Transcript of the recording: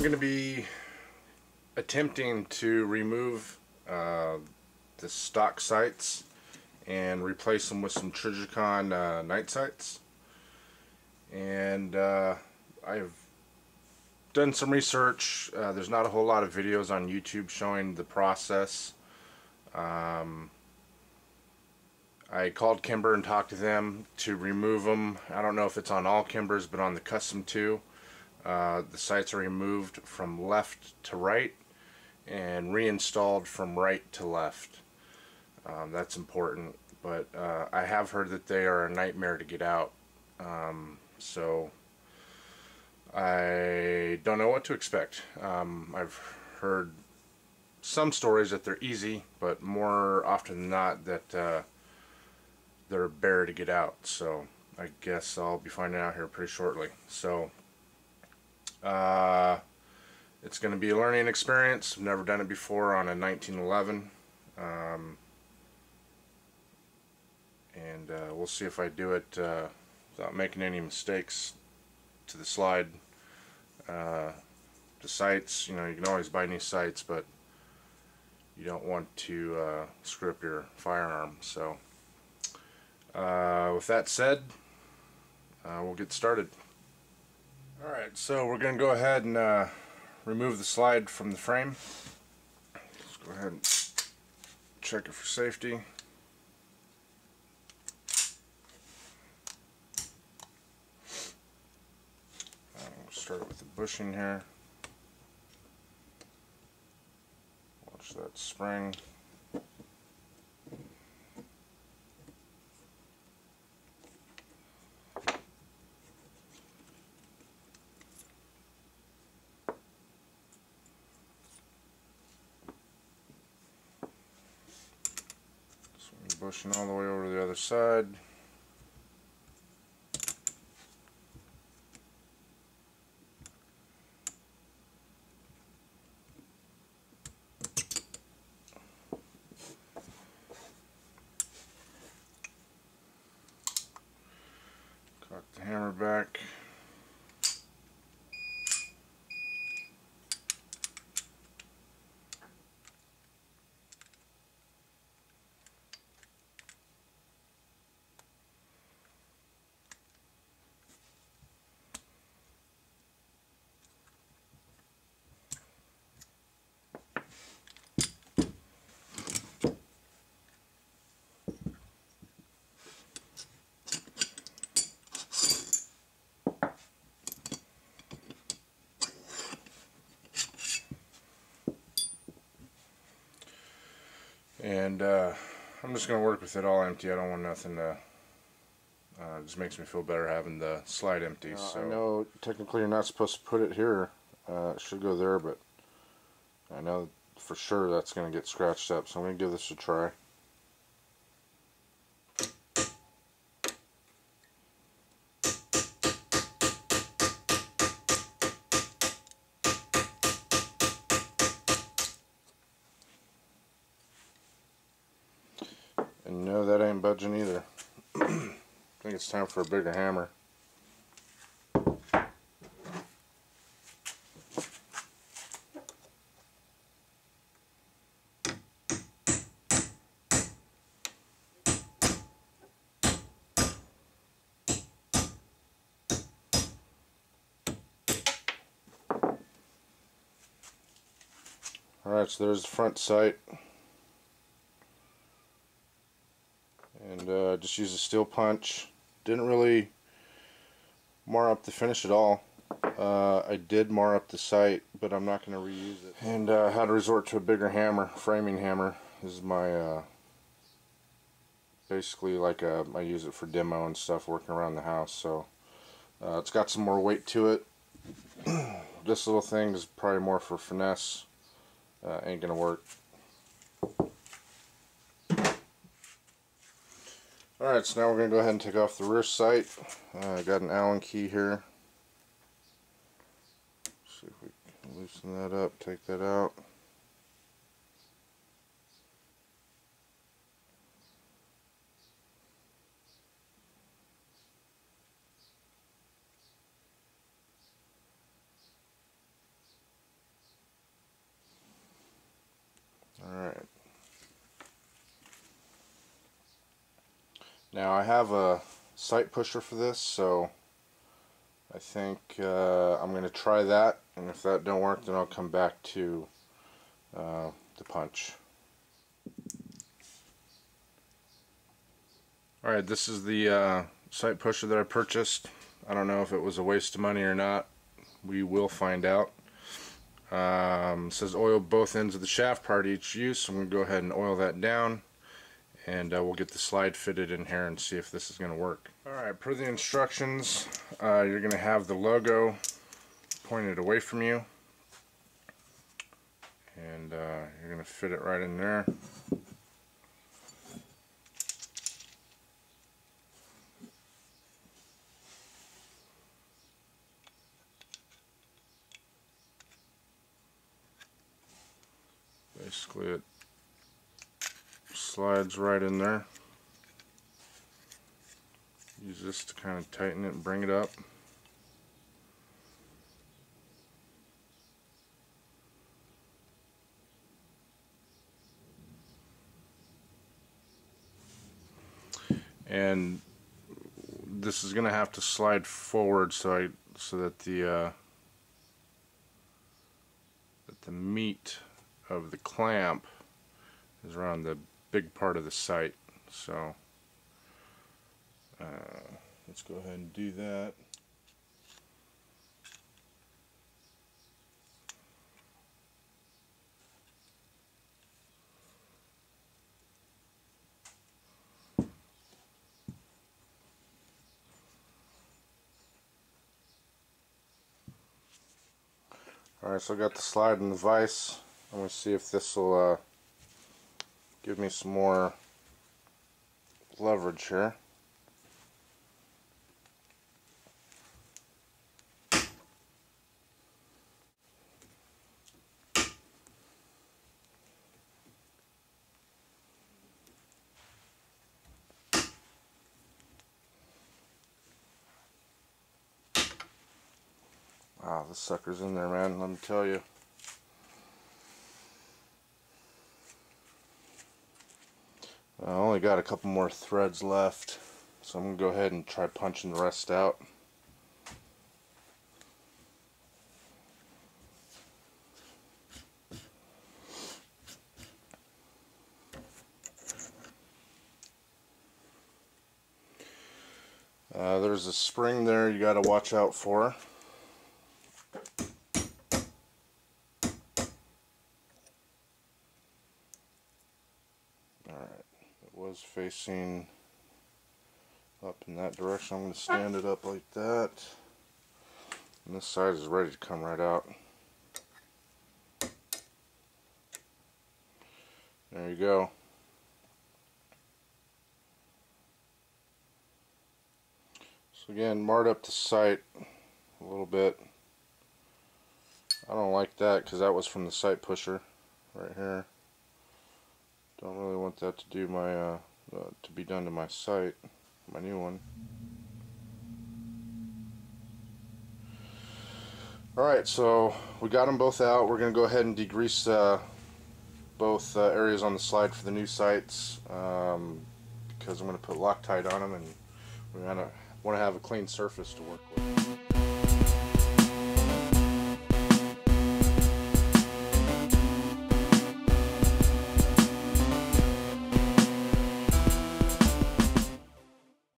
going to be attempting to remove the stock sights and replace them with some Trijicon night sights. And I've done some research. There's not a whole lot of videos on YouTube showing the process. I called Kimber and talked to them to remove them. I don't know if it's on all Kimbers, but on the Custom 2, the sights are removed from left to right and reinstalled from right to left. That's important, but I have heard that they are a nightmare to get out. So I don't know what to expect. I've heard some stories that they're easy, but more often than not that they're a bear to get out. So I guess I'll be finding out here pretty shortly. So it's going to be a learning experience. I've never done it before on a 1911. And we'll see if I do it without making any mistakes to the slide. The sights, you know, you can always buy new sights, but you don't want to screw up your firearm. So with that said, we'll get started. Alright, so we're going to go ahead and remove the slide from the frame. Let's go ahead and check it for safety. We'll start with the bushing here. Watch that spring. Bushing all the way over to the other side. Cock the hammer back. And I'm just going to work with it all empty. I don't want nothing to, it just makes me feel better having the slide empty. So I know technically you're not supposed to put it here. It should go there, but I know for sure that's going to get scratched up. So I'm going to give this a try. And no, that ain't budging either. I think it's time for a bigger hammer. Alright, so there's the front sight. And just use a steel punch. Didn't really mar up the finish at all. I did mar up the sight, but I'm not going to reuse it. And had to resort to a bigger hammer, framing hammer. This is my basically like I use it for demo and stuff, working around the house. So it's got some more weight to it. This little thing is probably more for finesse. Ain't gonna work. Alright, so now we're going to go ahead and take off the rear sight. I got an Allen key here. See if we can loosen that up, take that out. Now I have a sight pusher for this, so I think I'm going to try that, and if that don't work, then I'll come back to the punch. Alright, this is the sight pusher that I purchased. I don't know if it was a waste of money or not. We will find out. It says oil both ends of the shaft prior to each use, so I'm going to go ahead and oil that down, and we'll get the slide fitted in here and see if this is going to work. Alright, per the instructions, you're going to have the logo pointed away from you, and you're going to fit it right in there. Basically it slides right in there. Use this to kind of tighten it and bring it up. And this is going to have to slide forward so that the meat of the clamp is around the big part of the sight. So let's go ahead and do that. Alright, so I got the slide in the vise. I'm going to see if this will give me some more leverage here. Wow, this sucker's in there, man, let me tell you. I only got a couple more threads left, so I'm going to go ahead and try punching the rest out. There's a spring there you got to watch out for. Was facing up in that direction. I'm going to stand it up like that, and this side is ready to come right out. There you go. So again, marred up the sight a little bit. I don't like that because that was from the sight pusher right here. Don't really want that to do my to be done to my sight, my new one. Alright, so we got them both out. We're going to go ahead and degrease both areas on the slide for the new sights, because I'm going to put Loctite on them, and we want to have a clean surface to work with.